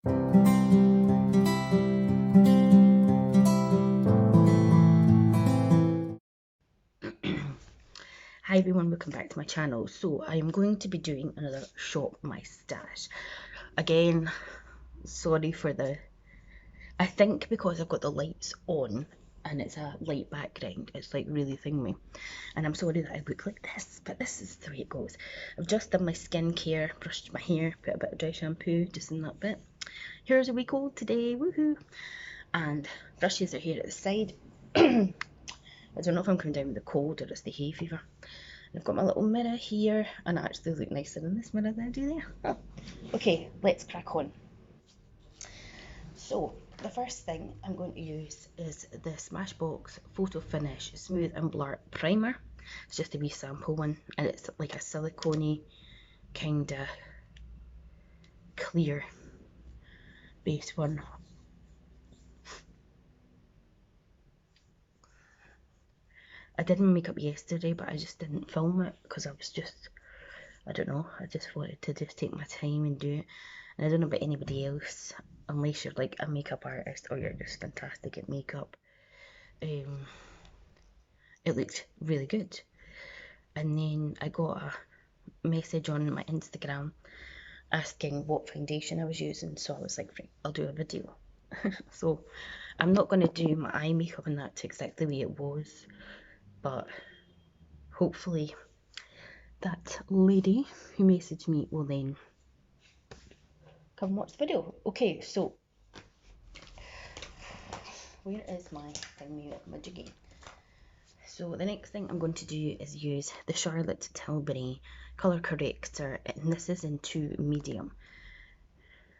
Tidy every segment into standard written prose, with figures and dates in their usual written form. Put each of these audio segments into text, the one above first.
Hi everyone, welcome back to my channel. So I am going to be doing another shop my stash. Again, sorry for I think because I've got the lights on and it's a light background, it's like really thingy. And I'm sorry that I look like this, but this is the way it goes. I've just done my skincare, brushed my hair, put a bit of dry shampoo just in that bit. Here's a week old today, woohoo! And brushes are here at the side. I don't know if I'm coming down with the cold or it's the hay fever. I've got my little mirror here, and I actually look nicer in this mirror than I do there. Okay, let's crack on. So, the first thing I'm going to use is the Smashbox Photo Finish Smooth and Blur Primer. It's just a wee sample one, and it's like a silicone kind of clear base one. I did my makeup yesterday, but I just didn't film it because I was just, I don't know, I just wanted to just take my time and do it. And I don't know about anybody else, unless you're like a makeup artist or you're just fantastic at makeup. It looked really good. And then I got a message on my Instagram asking what foundation I was using, so I was like, right, I'll do a video. So I'm not going to do my eye makeup and that to exactly the way it was, but hopefully that lady who messaged me will then come watch the video. Okay, so where is my thing, my jiggy? So the next thing I'm going to do is use the Charlotte Tilbury colour corrector, and this is in 2 medium.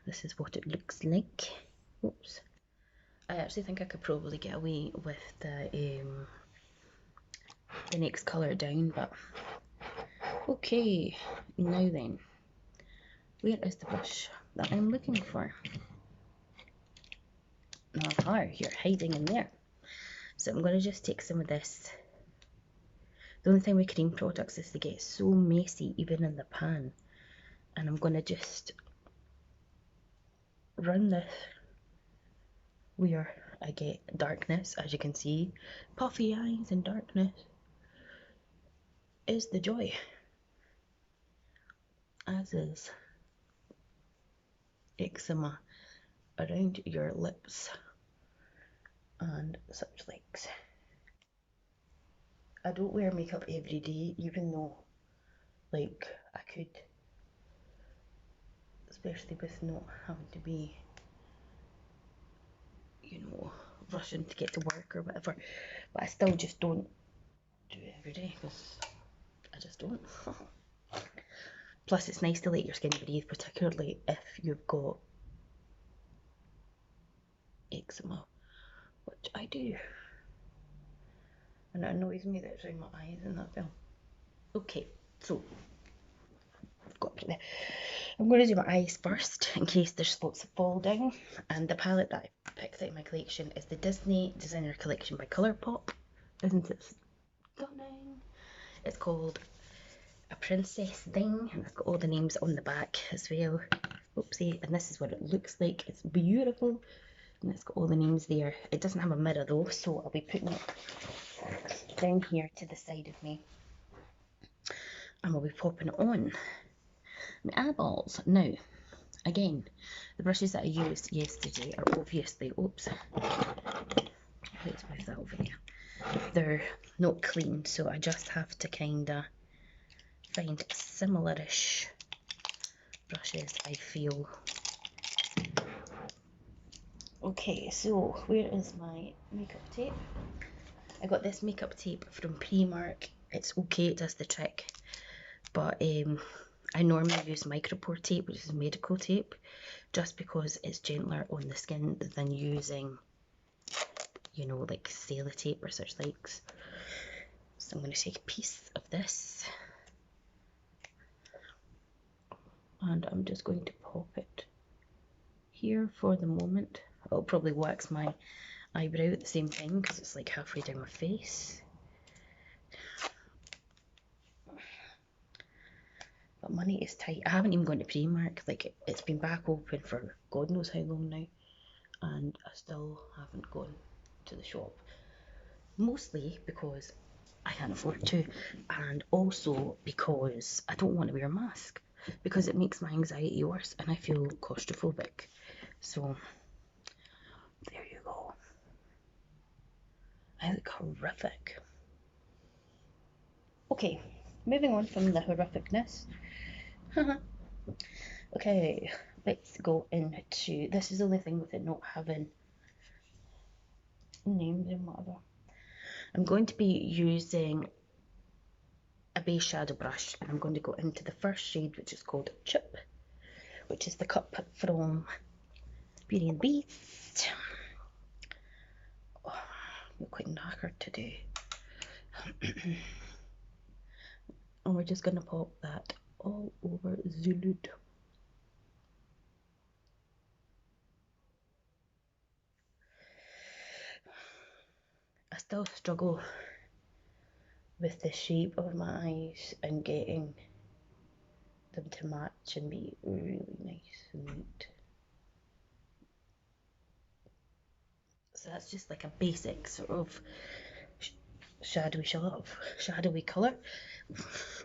This is what it looks like. Oops. I actually think I could probably get away with the next colour down, but okay. Now then, where is the brush that I'm looking for? Aha, you're hiding in there. So I'm going to just take some of this. The only thing with cream products is they get so messy even in the pan. And I'm going to just run this where I get darkness. As you can see, puffy eyes and darkness is the joy, as is eczema around your lips and such likes. I don't wear makeup every day, even though like I could, especially with not having to be, you know, rushing to get to work or whatever, but I still just don't do it every day because I just don't. Plus it's nice to let your skin breathe, particularly if you've got eczema, which I do, and it annoys me that it's around my eyes in that film. Okay, so I've got there. I'm going to do my eyes first in case there's spots that fall down, and the palette that I picked out of my collection is the Disney Designer Collection by Colourpop. Isn't it stunning? It's called A Princess Thing, and it's got all the names on the back as well. Oopsie, and this is what it looks like. It's beautiful, and it's got all the names there. It doesn't have a mirror though, so I'll be putting it down here to the side of me, and we'll be popping it on my eyeballs. Now, again, the brushes that I used yesterday are obviously, oops, let's move that over there. They're not clean, so I just have to kind of find similar-ish brushes, I feel. Okay, so where is my makeup tape? I got this makeup tape from Primark. It's okay, it does the trick, but I normally use micropore tape, which is medical tape, just because it's gentler on the skin than using, you know, like sellotape or such likes. So I'm going to take a piece of this, and I'm just going to pop it here for the moment. I'll probably wax my eyebrow at the same time because it's like halfway down my face. but money is tight. I haven't even gone to Primark. Like, it's been back open for God knows how long now, and I still haven't gone to the shop. Mostly because I can't afford to, and also because I don't want to wear a mask, because it makes my anxiety worse and I feel claustrophobic. So there you go. I look horrific. Okay, moving on from the horrificness. Okay, let's go into, this is the only thing with it not having names and whatever. I'm going to be using a base shadow brush, and I'm going to go into the first shade, which is called Chip, which is the cup from Beauty and the Beast. Oh, I'm quite knackered today. And we're just going to pop that all over the lid. I still struggle with the shape of my eyes and getting them to match and be really nice and neat. So that's just like a basic sort of shadowy colour.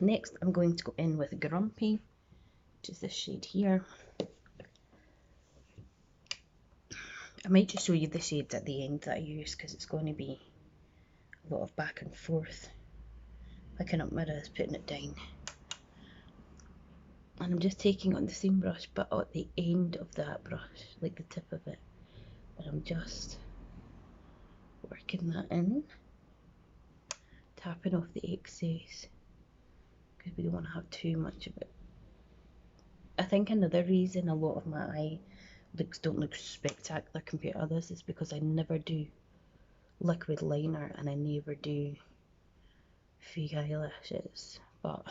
Next I'm going to go in with Grumpy, which is this shade here. I might just show you the shades at the end that I use, because it's going to be a lot of back and forth, picking up mirrors, putting it down. And I'm just taking on the same brush but at the end of that brush, like the tip of it, and I'm just working that in, tapping off the excess, because we don't want to have too much of it. I think another reason a lot of my eye looks don't look spectacular compared to others is because I never do liquid liner and I never do fake eyelashes, but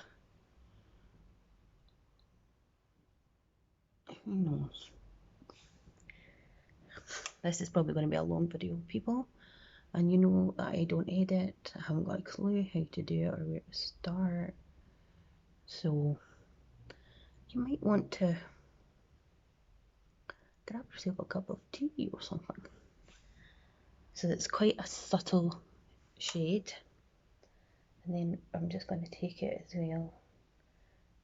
who knows. This is probably going to be a long video, people, and you know that I don't edit. I haven't got a clue how to do it or where to start, so you might want to grab yourself a cup of tea or something. So it's quite a subtle shade, and then I'm just going to take it as well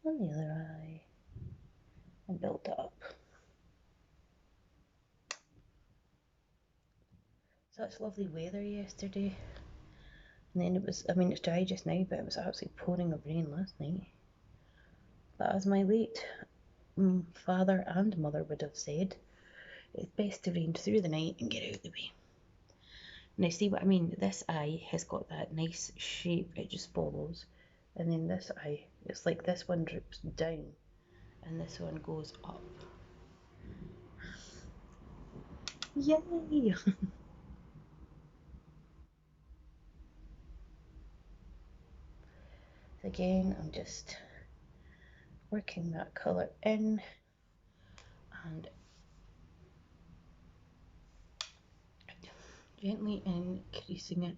on the other eye and build it up. Such lovely weather yesterday, and then it was, I mean it's dry just now, but it was absolutely pouring of rain last night. But as my late father and mother would have said, it's best to rain through the night and get out of the way. Now see what I mean? This eye has got that nice shape, it just follows, and then this eye, it's like this one drips down and this one goes up. Yay! Again, I'm just working that colour in and gently increasing it.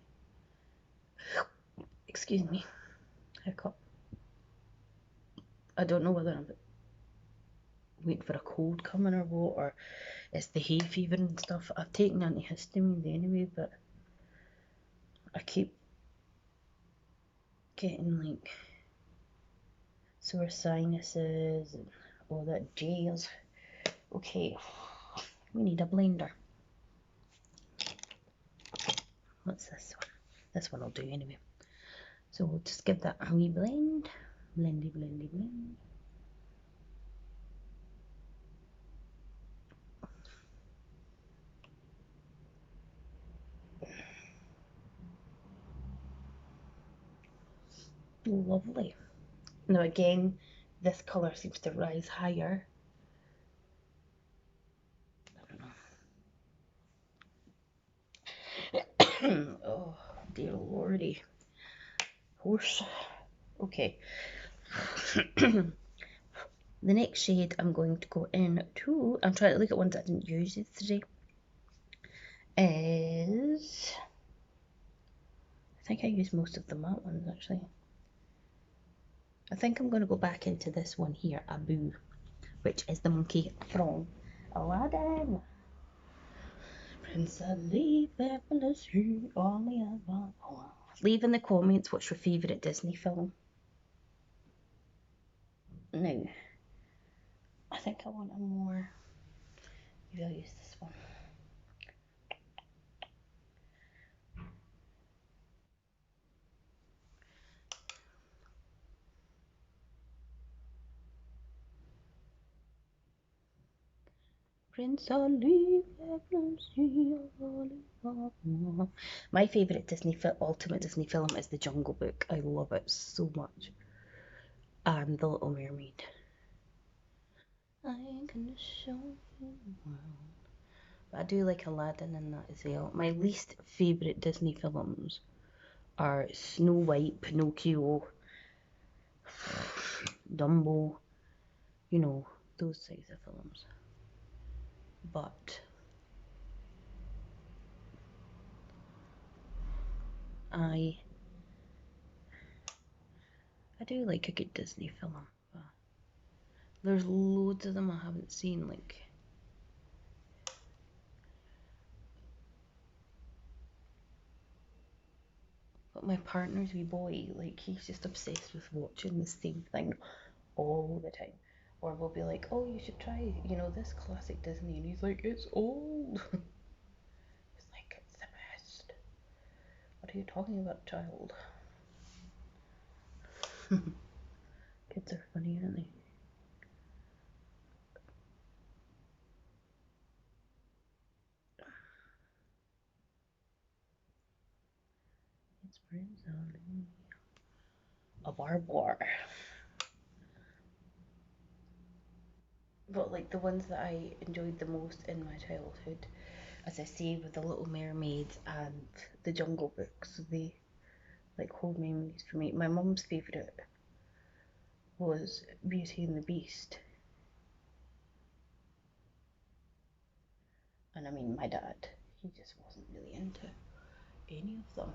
Excuse me, hiccup. I don't know whether I'm waiting for a cold coming or what, or it's the hay fever and stuff. I've taken antihistamines anyway, but I keep getting like sore sinuses and all that jazz. Okay, we need a blender. What's this one? This one will do anyway. So we'll just give that a wee blend. Blendy, blendy, blend. Lovely. Now again, this colour seems to rise higher. I don't know. Oh dear lordy. Horse. Okay. The next shade I'm going to go into, I'm trying to look at ones I didn't use yesterday, is, I think I used most of the matte ones actually. I think I'm going to go back into this one here, Abu, which is the monkey from Aladdin. Prince Ali, leave in the comments what's your favourite Disney film. Now, I think I want a more, maybe I'll use this one. Prince Ali, my favourite Disney ultimate Disney film is The Jungle Book. I love it so much. And The Little Mermaid. I'm gonna show you the world. But I do like Aladdin in that as well. My least favourite Disney films are Snow White, Pinocchio, Dumbo, you know, those types of films. But I do like a good Disney film. There's loads of them I haven't seen, like but my partner's wee boy, like he's just obsessed with watching the same thing all the time. Or we'll be like, oh, you should try, this classic Disney, and he's like, it's old. It's like, it's the best. What are you talking about, child? Kids are funny, aren't they? It's Prince Ali. A barbar. But like the ones that I enjoyed the most in my childhood, as I say, with the Little Mermaid and the Jungle Books, they like hold memories for me. My mum's favourite was Beauty and the Beast. And I mean, my dad, he just wasn't really into any of them.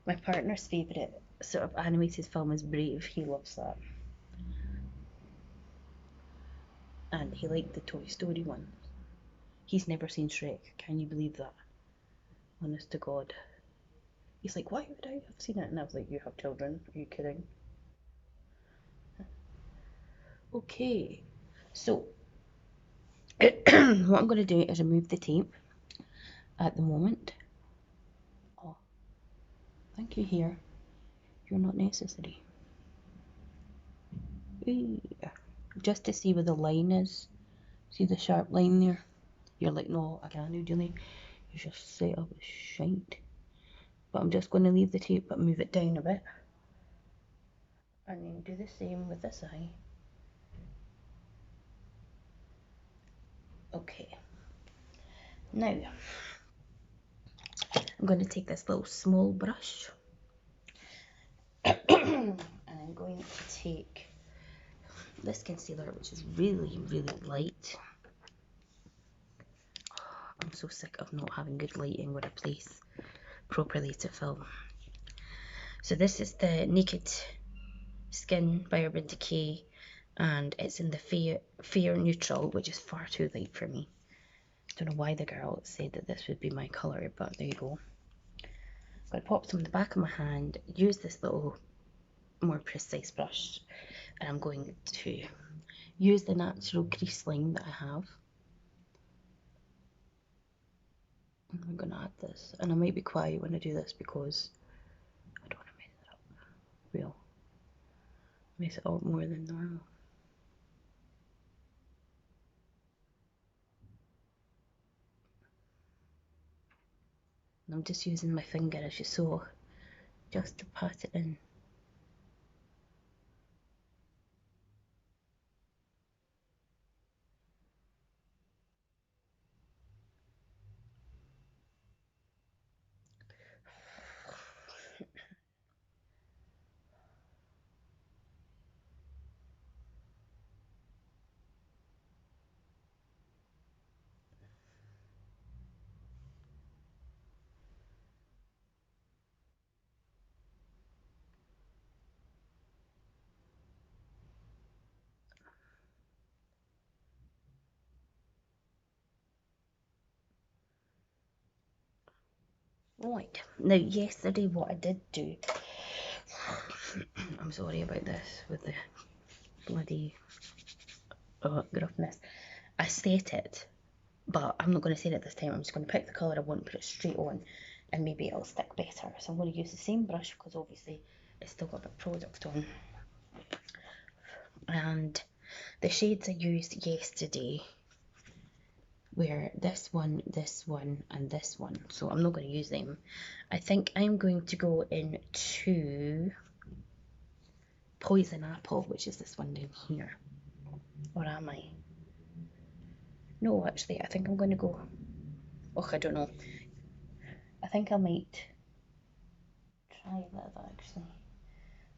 My partner's favourite sort of animated film is Brave. He loves that. And he liked the Toy Story ones. He's never seen Shrek. Can you believe that? Honest to God. He's like, why would I have seen it? And I was like, you have children. Are you kidding? Okay. So, what I'm going to do is remove the tape at the moment. Oh, thank you here. You're not necessary. Just to see where the line is. See the sharp line there? You're like, no, I can't do it. You just set up a shite. But I'm just going to leave the tape but move it down a bit. And then do the same with this eye. Okay. Now, I'm going to take this little small brush. And I'm going to take this concealer, which is really, really light. I'm so sick of not having good lighting where I place properly to film. So this is the Naked Skin by Urban Decay, and it's in the fair neutral, which is far too light for me. Don't know why the girl said that this would be my colour, but there you go. I'm going to pop some in the back of my hand, use this little more precise brush, and I'm going to use the natural crease line that I have. I'm going to add this, and I might be quiet when I do this because I don't want to mess it up. Well, mess it up more than normal. And I'm just using my finger, as you saw, just to pat it in. Right, now yesterday what I did do, I'm sorry about this with the bloody gruffness. I set it, but I'm not going to set it this time. I'm just going to pick the colour I want, put it straight on, and maybe it'll stick better. So I'm going to use the same brush because obviously it's still got a bit of product on. And the shades I used yesterday were this one, and this one. So I'm not going to use them. I think I'm going to go into Poison Apple, which is this one down here. Or am I? No, actually, I think I'm going to go... Oh, I don't know. I think I might try that actually.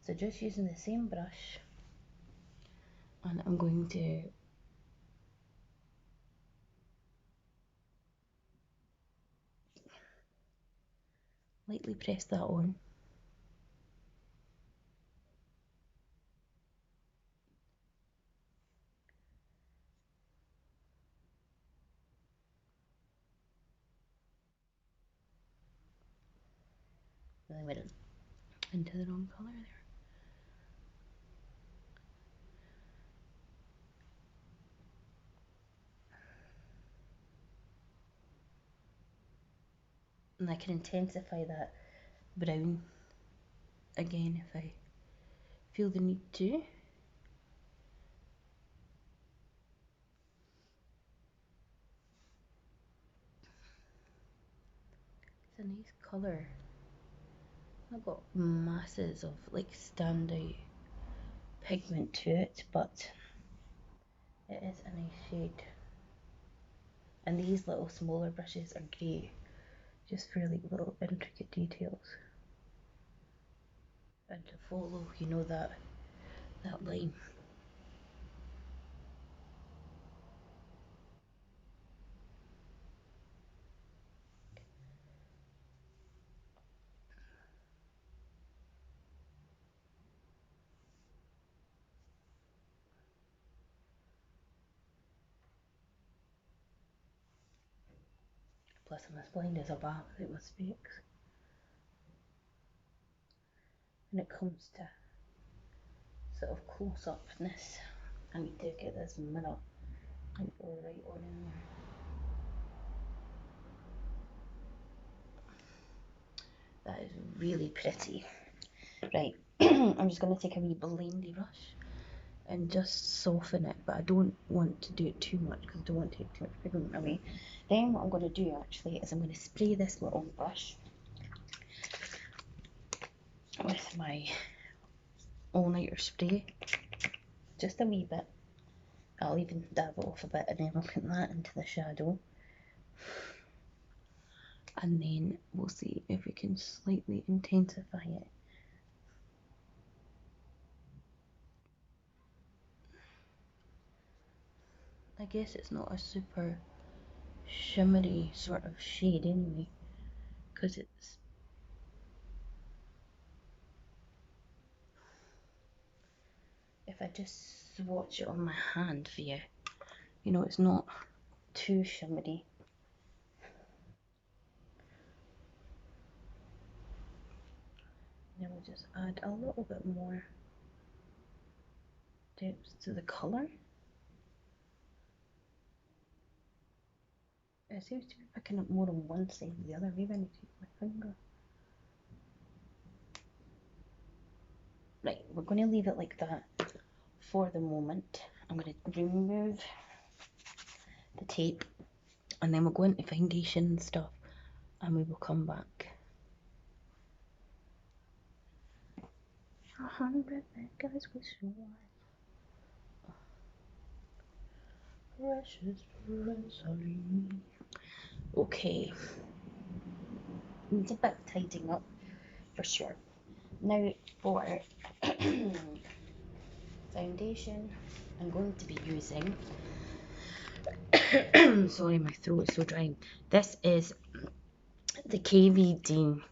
So just using the same brush, and I'm going to lightly press that on. And I went into the wrong colour there. And I can intensify that brown again if I feel the need to. It's a nice colour. I've got masses of like standout pigment to it, but it is a nice shade. And these little smaller brushes are great, just for like little intricate details. And to follow, you know, that line. Plus I'm as blind as a bat without my specs. When it comes to sort of close-upness, I need to get this mirror and go right on in there. That is really pretty. Right, I'm just going to take a wee blendy brush and just soften it, but I don't want to do it too much because I don't want to take too much pigment away. Then what I'm going to do actually is I'm going to spray this little brush with my all-nighter spray, just a wee bit. I'll even dab it off a bit and then I'll put that into the shadow. And then we'll see if we can slightly intensify it. I guess it's not a super shimmery sort of shade anyway, because it's... If I just swatch it on my hand for you, you know, it's not too shimmery. Then we'll just add a little bit more depth to the colour. It seems to be picking up more on one side than the other. Maybe I need to use my finger. Right, we're going to leave it like that for the moment. I'm going to remove the tape and then we'll go into foundation and stuff and we will come back. 100 Beccas with joy. Precious Rosalie. Okay. Needs a bit of tidying up for sure. Now for foundation, I'm going to be using sorry, my throat is so dry. This is the KVD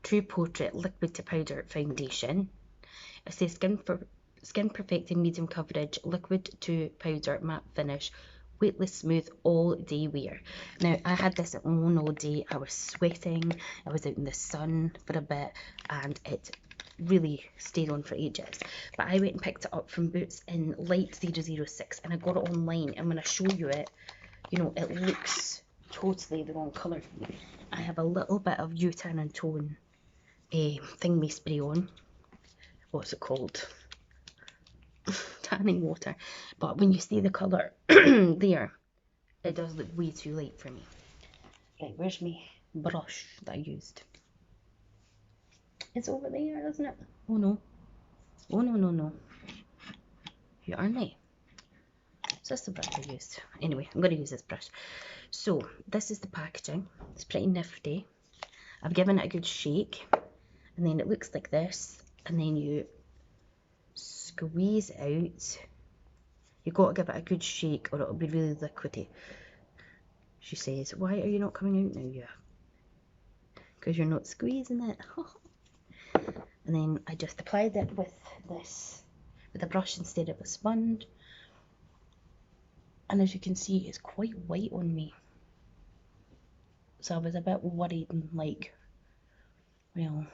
True Portrait Liquid to Powder Foundation. It says Skin Perfecting Medium Coverage Liquid to Powder Matte Finish weightless smooth all day wear. Now I had this on all day. I was sweating, I was out in the sun for a bit, and it really stayed on for ages. But I went and picked it up from Boots in light 006, and I got it online, and when I show you it, you know, it looks totally the wrong colour. I have a little bit of U-turn and tone thing me spray on. What's it called? Tanning water. But when you see the colour there, it does look way too light for me. Right, where's my brush that I used? It's over there, isn't it? Oh no. Oh no, no, no. You aren't I? Is this the brush I used? Anyway, I'm going to use this brush. So, this is the packaging. It's pretty nifty. I've given it a good shake. And then it looks like this. And then you squeeze it out. You've got to give it a good shake or it'll be really liquidy. She says, why are you not coming out now, you? Because you're not squeezing it. And then I just applied it with this, with a brush instead of a sponge. And as you can see, it's quite white on me. So I was a bit worried and like, well,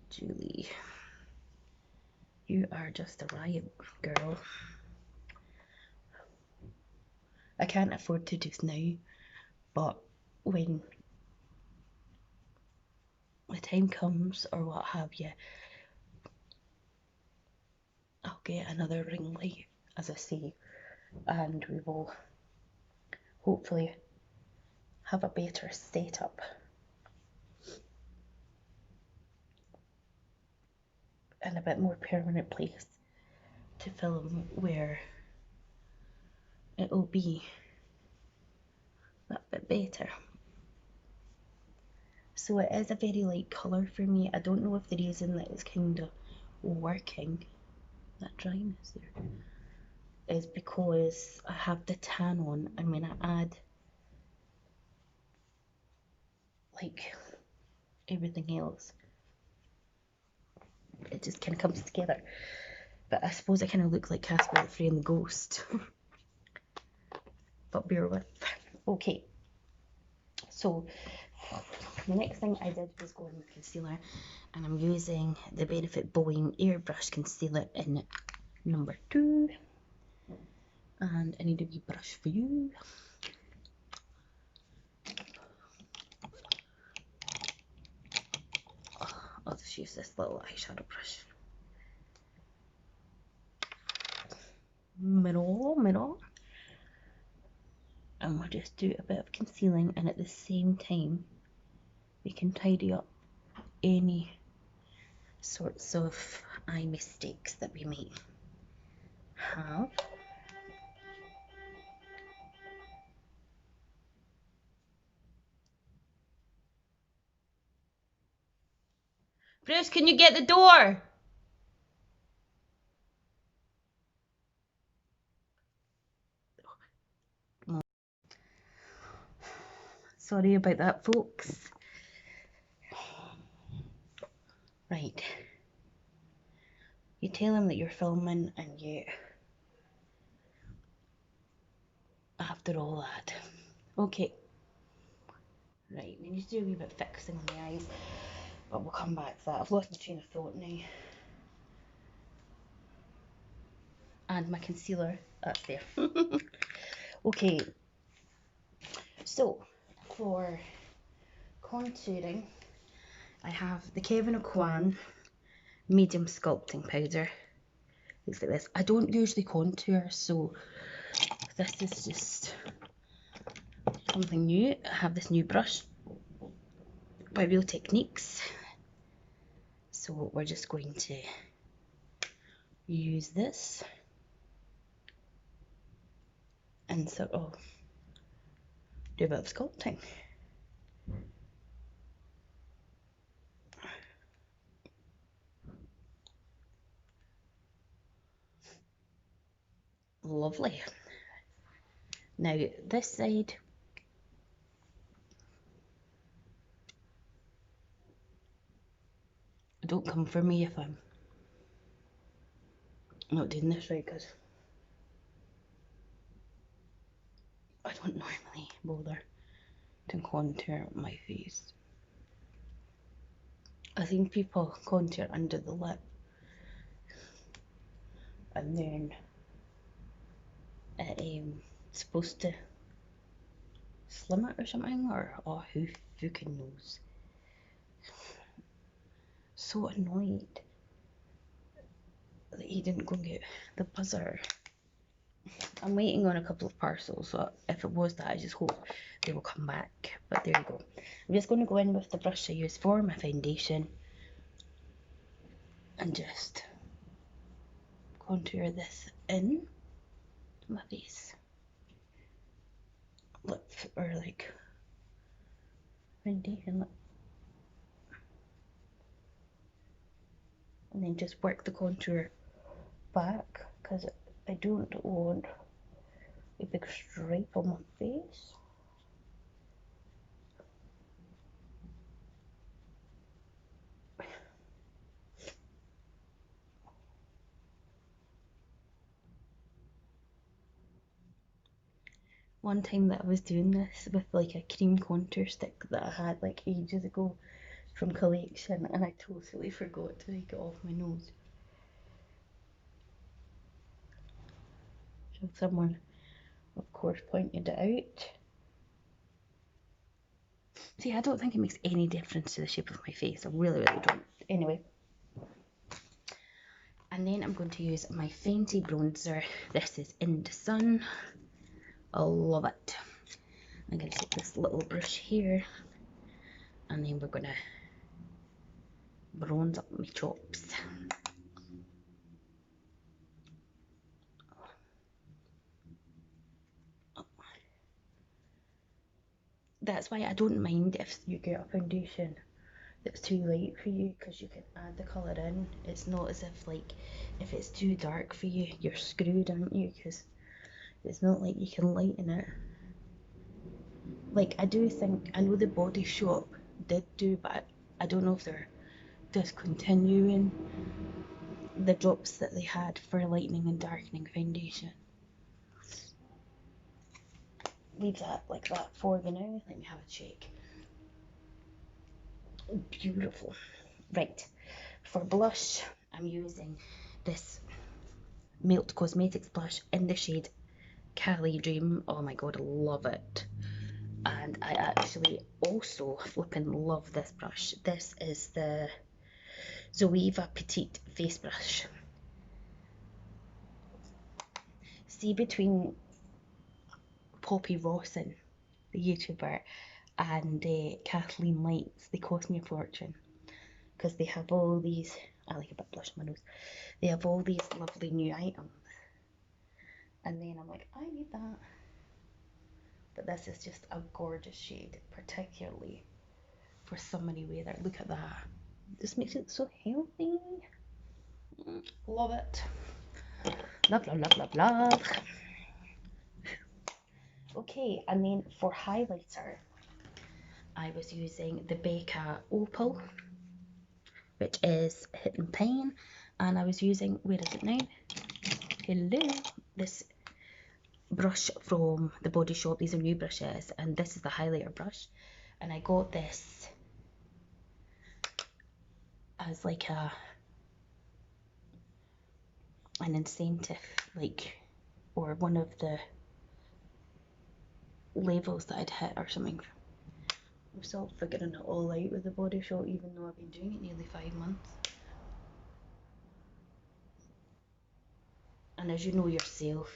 Julie, you are just a riot, girl. I can't afford to just now, but when the time comes or what have you, I'll get another ring light, as I say, and we will hopefully have a better setup. And a bit more permanent place to film where it'll be that bit better. So it is a very light colour for me. I don't know if the reason that it's kind of working, that dryness there, is because I have the tan on, and when I add like everything else, it just kind of comes together. But I suppose I kind of look like Casper the Friendly and the Ghost. But bear with. Okay, so the next thing I did was go in with concealer, and I'm using the Benefit Bowing Airbrush Concealer in number 2. And I need a wee brush for you. I'll just use this little eyeshadow brush. Middle. And we'll just do a bit of concealing, and at the same time we can tidy up any sorts of eye mistakes that we may have. Bruce, can you get the door? Sorry about that, folks. Right. You tell him that you're filming, and you, after all that. Okay. Right, we need to do a wee bit of fixing on the eyes, but we'll come back to that. I've lost my train of thought now. And my concealer, that's there. Okay, so for contouring, I have the Kevin O'Quan medium sculpting powder. Looks like this. I don't usually contour, so this is just something new. I have this new brush by Real Techniques, so we're just going to use this and sort of do a bit of sculpting. Lovely. Now this side, don't come for me if I'm not doing this right, because I don't normally bother to contour my face. I think people contour under the lip and then it's supposed to slim it or something, or oh, who fucking knows. So annoyed that he didn't go and get the buzzer. I'm waiting on a couple of parcels, so if it was that, I just hope they will come back. But there you go. I'm just going to go in with the brush I use for my foundation and just contour this in my face, lip, or like foundation lip, and then just work the contour back, because I don't want a big stripe on my face. One time that I was doing this with like a cream contour stick that I had like ages ago from Collection, and I totally forgot to take it off my nose. So someone, of course, pointed it out. See, I don't think it makes any difference to the shape of my face. I really, really don't. Anyway. And then I'm going to use my Fenty bronzer. This is In the Sun. I love it. I'm going to take this little brush here, and then we're going to bronze up my chops. That's why I don't mind if you get a foundation that's too light for you, because you can add the colour in. It's not as if like if it's too dark for you, you're screwed, aren't you? Because it's not like you can lighten it. Like, I do think, I know the Body Shop did do, but I don't know if they're discontinuing the drops that they had for lightening and darkening foundation. Leave that like that for the now. Let me have a check. Beautiful. Right, for blush, I'm using this Melt Cosmetics blush in the shade Cali Dream. Oh my god, I love it. And I actually also flipping love this brush. This is the Zoeva Petite Face Brush. See, between Poppy Rawson, the YouTuber, and Kathleen Lights, they cost me a fortune, because they have all these, I like a bit blush on my nose, they have all these lovely new items, and then I'm like, I need that. But this is just a gorgeous shade, particularly for summery weather. Look at that. This makes it so healthy. Love it. Love, love, love, love, love. Okay, and then for highlighter, I was using the Becca Opal, which is Hidden Pain, and I was using, where is it now? Hello, this brush from the Body Shop. These are new brushes, and this is the highlighter brush, and I got this as like an incentive, like, or one of the levels that I'd hit or something. I'm still figuring it all out with the Body Shop, even though I've been doing it nearly 5 months. And as you know yourself,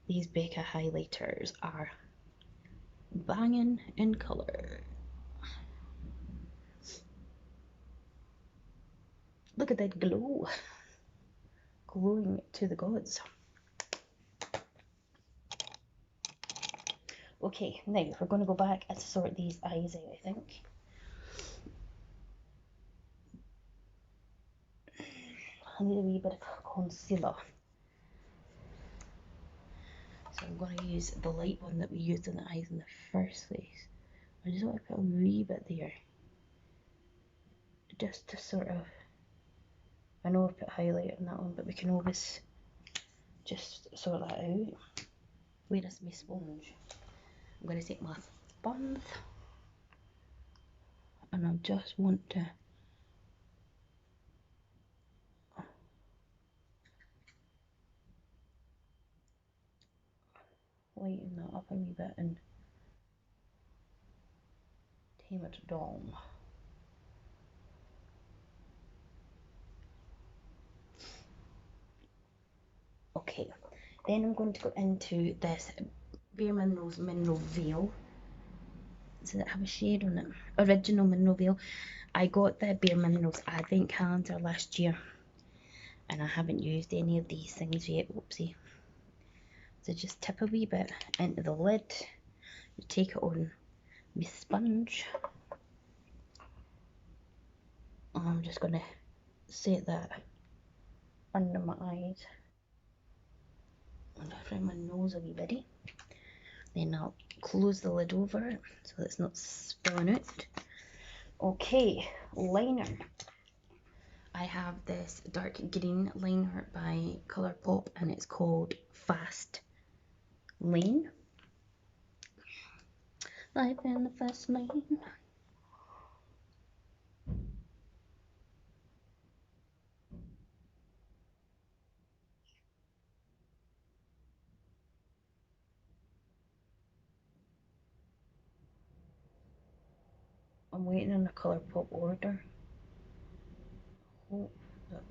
these Becca highlighters are banging in colour. Look at that glow. Glowing to the gods. Okay, now we're going to go back and sort these eyes out, I think. I need a wee bit of concealer. So I'm going to use the light one that we used on the eyes in the first place. I just want to put a wee bit there, just to sort of, I know I've put highlight on that one, but we can always just sort that out. Where is my sponge? I'm going to take my sponge and I just want to lighten that up a wee bit and tame it down. Okay, then I'm going to go into this Bare Minerals Mineral Veil. Does it have a shade on it? Original Mineral Veil. I got the Bare Minerals Advent Calendar last year and I haven't used any of these things yet. Whoopsie. So just tip a wee bit into the lid. You take it on my sponge. And I'm just going to set that under my eyes. And around my nose a wee bitty. Then I'll close the lid over it so that it's not spilling out. Okay, liner. I have this dark green liner by Colourpop and it's called Fast Lane. Life in the fast lane. I'm waiting on a Colourpop order. Hope that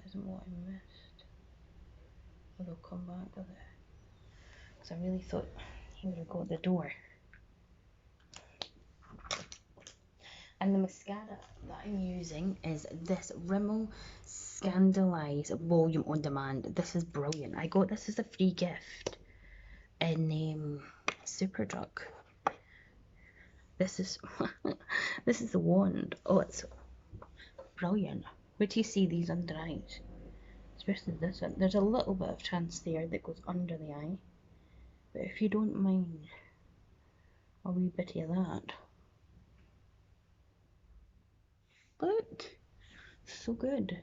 isn't what I missed. Or they'll come back with it. Because I really thought he would have got the door. And the mascara that I'm using is this Rimmel Scandalise Volume on Demand. This is brilliant. I got this as a free gift in Superdrug. This is this is the wand. Oh, it's brilliant. Wait till you see these under eyes. Especially this one. There's a little bit of transfer that goes under the eye. But if you don't mind a wee bit of that. Look! So good.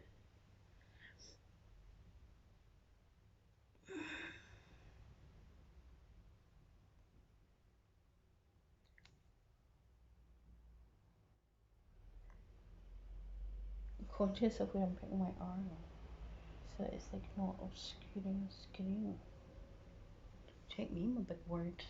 I'm conscious of where I'm putting my arm on. So it's like not obscuring the screen. Check me, my big word.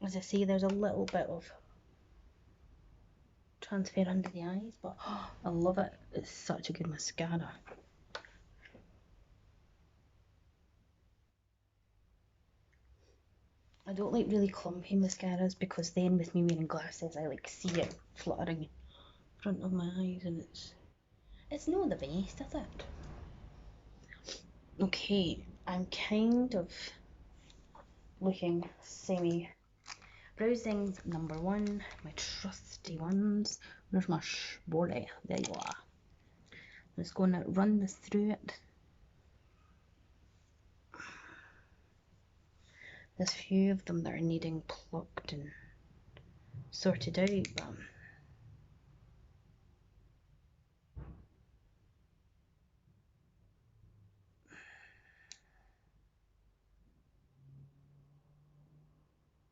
As I say, there's a little bit of transfer under the eyes, but I love it. It's such a good mascara. I don't like really clumpy mascaras because then with me wearing glasses I like see it fluttering in front of my eyes and it's not the best, is it? Okay, I'm kind of looking semi browsing number one, my trusty ones. Where's my shbori? There you are. I'm just going to run this through it. There's a few of them that are needing plucked and sorted out, but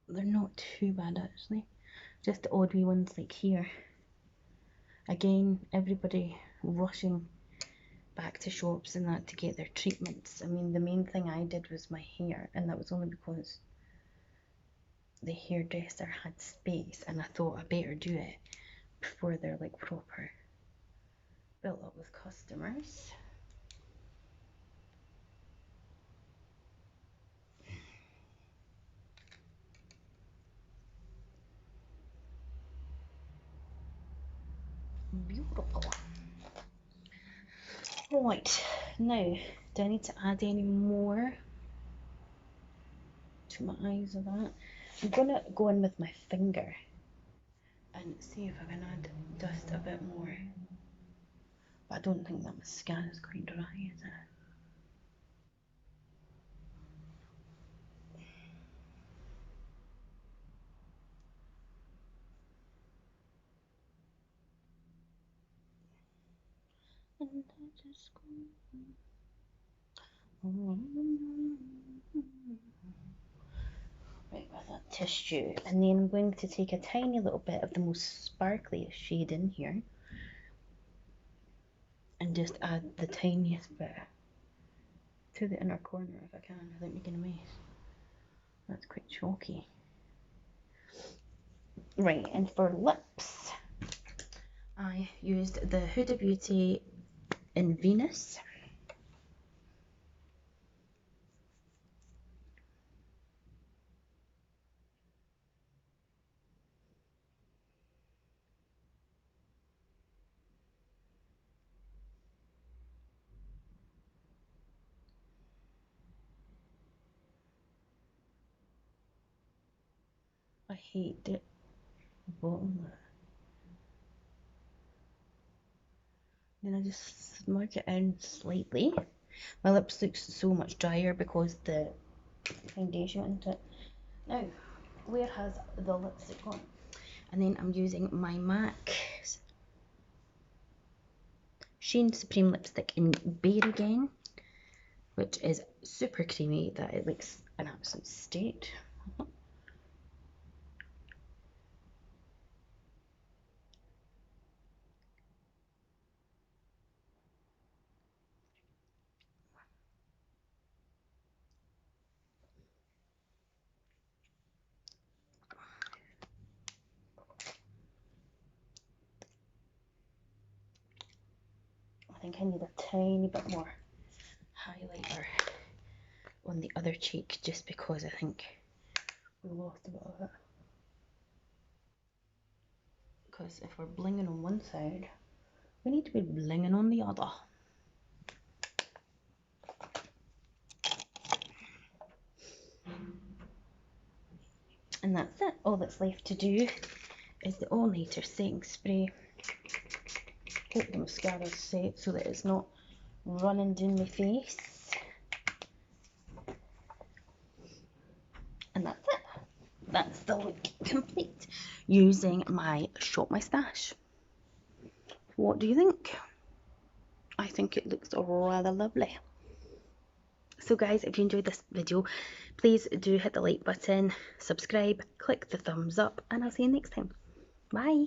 they're not too bad actually. Just the odd wee ones like here. Again, everybody rushing back to shops and that to get their treatments. I mean, the main thing I did was my hair, and that was only because the hairdresser had space, and I thought I better do it before they're like proper built up with customers. Beautiful. Right, now, do I need to add any more to my eyes of that? I'm gonna go in with my finger and see if I can add just a bit more. But I don't think that mascara is quite dry, is it? And I just go. Right, with a tissue, and then I'm going to take a tiny little bit of the most sparkliest shade in here and just add the tiniest bit to the inner corner if I can without making a mess. That's quite chalky. Right, and for lips, I used the Huda Beauty in Venus. I hate it. Bottom. Then I just smudge it in slightly. My lips look so much drier because the foundation went into it. Now, where has the lipstick gone? And then I'm using my MAC Sheen Supreme lipstick in Bear again, which is super creamy, that it looks an absolute state. I think I need a tiny bit more highlighter on the other cheek just because I think we lost a bit of it. Because if we're blinging on one side, we need to be blinging on the other. And that's it. All that's left to do is the all-nighter setting spray. Hope the mascara's set so that it's not running down my face. And that's it. That's the look complete using my Shop My Stash. What do you think? I think it looks rather lovely. So guys, if you enjoyed this video, please do hit the like button, subscribe, click the thumbs up, and I'll see you next time. Bye!